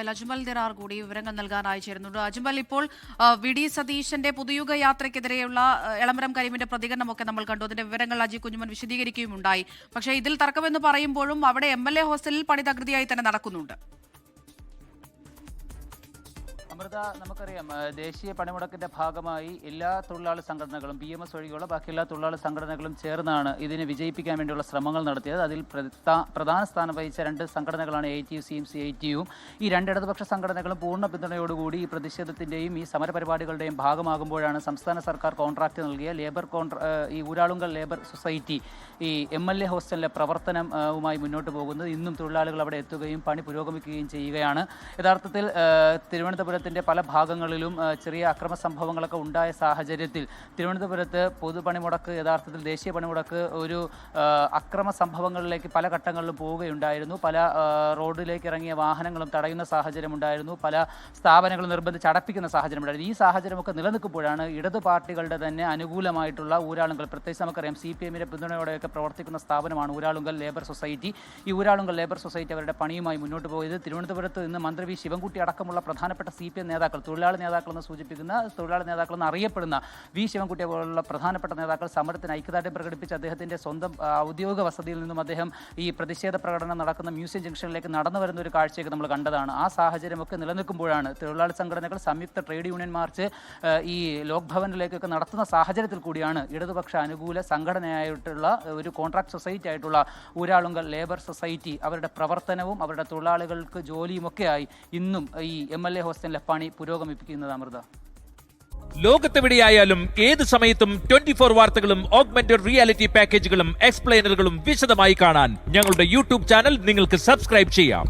അജ്മൽ ദിറാർ കൂടി വിവരങ്ങൾ നൽകാനായി ചേരുന്നുണ്ട്. അജ്മൽ, ഇപ്പോൾ വി.ഡി. സതീശന്റെ പുതുയുഗ യാത്രയ്ക്കെതിരെയുള്ള എളമരം കരീമിന്റെ പ്രതികരണമൊക്കെ നമ്മൾ കണ്ടു. അതിന്റെ വിവരങ്ങൾ അജി കുഞ്ഞുമൻ വിശദീകരിക്കുകയുമുണ്ടായി. പക്ഷേ ഇതിൽ തർക്കമെന്ന് പറയുമ്പോഴും അവിടെ MLA ഹോസ്റ്റലിൽ പണി തകൃതിയായി തന്നെ നടക്കുന്നുണ്ട്. അമൃത, നമുക്കറിയാം ദേശീയ പണിമുടക്കിന്റെ ഭാഗമായി എല്ലാ തൊഴിലാളി സംഘടനകളും BMS ഒഴികെയുള്ള ബാക്കി എല്ലാ തൊഴിലാളി സംഘടനകളും ചേർന്നാണ് ഇതിനെ വിജയിപ്പിക്കാൻ വേണ്ടിയുള്ള ശ്രമങ്ങൾ നടത്തിയത്. അതിൽ പ്രധാന സ്ഥാനം വഹിച്ച രണ്ട് സംഘടനകളാണ് ATUCയും CITUവും. ഈ രണ്ട് ഇടതുപക്ഷ സംഘടനകളും പൂർണ്ണ പിന്തുണയോടുകൂടി ഈ പ്രതിഷേധത്തിന്റെയും ഈ സമരപരിപാടികളുടെയും ഭാഗമാകുമ്പോഴാണ് സംസ്ഥാന സർക്കാർ കോൺട്രാക്ട് നൽകിയ ഈ ഊരാളുങ്കൽ ലേബർ സൊസൈറ്റി ഈ MLA ഹോസ്റ്റലിലെ പ്രവർത്തനവുമായി മുന്നോട്ട് പോകുന്നത്. ഇന്നും തൊഴിലാളികൾ അവിടെ എത്തുകയും പണി പുരോഗമിക്കുകയും ചെയ്യുകയാണ്. യഥാർത്ഥത്തിൽ തിരുവനന്തപുരത്തിന്റെ പല ഭാഗങ്ങളിലും ചെറിയ അക്രമ സംഭവങ്ങളൊക്കെ ഉണ്ടായ സാഹചര്യത്തിൽ തിരുവനന്തപുരത്ത് പൊതുപണിമുടക്ക് യഥാർത്ഥത്തിൽ ദേശീയ പണിമുടക്ക് ഒരു അക്രമ സംഭവങ്ങളിലേക്ക് പല ഘട്ടങ്ങളിലും പോവുകയുണ്ടായിരുന്നു. പല റോഡിലേക്ക് ഇറങ്ങിയ വാഹനങ്ങളും തടയുന്ന സാഹചര്യം ഉണ്ടായിരുന്നു. പല സ്ഥാപനങ്ങളും നിർബന്ധിച്ച് അടപ്പിക്കുന്ന സാഹചര്യം ഉണ്ടായിരുന്നു. ഈ സാഹചര്യമൊക്കെ നിലനിൽക്കുമ്പോഴാണ് ഇടതു പാർട്ടികളുടെ തന്നെ അനുകൂലമായിട്ടുള്ള ഊരാളുങ്കൽ, പ്രത്യേകിച്ച് നമുക്കറിയാം CPMന്റെ പിന്തുണയോടെയൊക്കെ പ്രവർത്തിക്കുന്ന സ്ഥാപനമാണ് ഊരാളുങ്കൽ ലേബർ സൊസൈറ്റി. ഈ ഊരാളുങ്കൽ ലേബർ സൊസൈറ്റി അവരുടെ പണിയുമായി മുന്നോട്ട് പോയത് തിരുവനന്തപുരത്ത് ഇന്ന് മന്ത്രി V. ശിവൻകുട്ടി അടക്കമുള്ള പ്രധാനപ്പെട്ട CPM നേതാക്കൾ, തൊഴിലാളി നേതാക്കളെന്ന് സൂചിപ്പിക്കുന്ന, തൊഴിലാളി നേതാക്കളെന്ന് അറിയപ്പെടുന്ന V. ശിവൻകുട്ടി പോലുള്ള പ്രധാനപ്പെട്ട നേതാക്കൾ സമരത്തിന് ഐക്യദാർഢ്യം പ്രകടിപ്പിച്ച് അദ്ദേഹത്തിന്റെ സ്വന്തം ഔദ്യോഗിക വസതിയിൽ നിന്നും അദ്ദേഹം ഈ പ്രതിഷേധ പ്രകടനം നടക്കുന്ന മ്യൂസിയം ജംഗ്ഷനിലേക്ക് നടന്നു വരുന്ന ഒരു കാഴ്ചയൊക്കെ നമ്മൾ കണ്ടതാണ്. ആ സാഹചര്യമൊക്കെ നിലനിൽക്കുമ്പോഴാണ് തൊഴിലാളി സംഘടനകൾ സംയുക്ത ട്രേഡ് യൂണിയൻ മാർച്ച് ഈ ലോക് ഭവനിലേക്കൊക്കെ നടത്തുന്ന സാഹചര്യത്തിൽ കൂടിയാണ് ഇടതുപക്ഷ അനുകൂല സംഘടനയായിട്ടുള്ള ഒരു കോൺട്രാക്ട് സൊസൈറ്റി ആയിട്ടുള്ള ഊരാളുങ്കൽ ലേബർ സൊസൈറ്റി അവരുടെ പ്രവർത്തനവും അവരുടെ തൊഴിലാളികൾക്ക് ജോലിയുമൊക്കെയായി ഇന്നും ഈ MLA ഹോസ്റ്റലിലെ പണി പുരോഗമിപ്പിക്കുന്നത്. അമൃത, ലോകത്തെവിടെയായാലും ഏത് സമയത്തും 24 വാർത്തകളും ഓഗ്മെന്റഡ് റിയാലിറ്റി പാക്കേജുകളും എക്സ്പ്ലെയിനറുകളും വിശദമായി കാണാൻ ഞങ്ങളുടെ YouTube ചാനൽ നിങ്ങൾക്ക് സബ്സ്ക്രൈബ് ചെയ്യാം.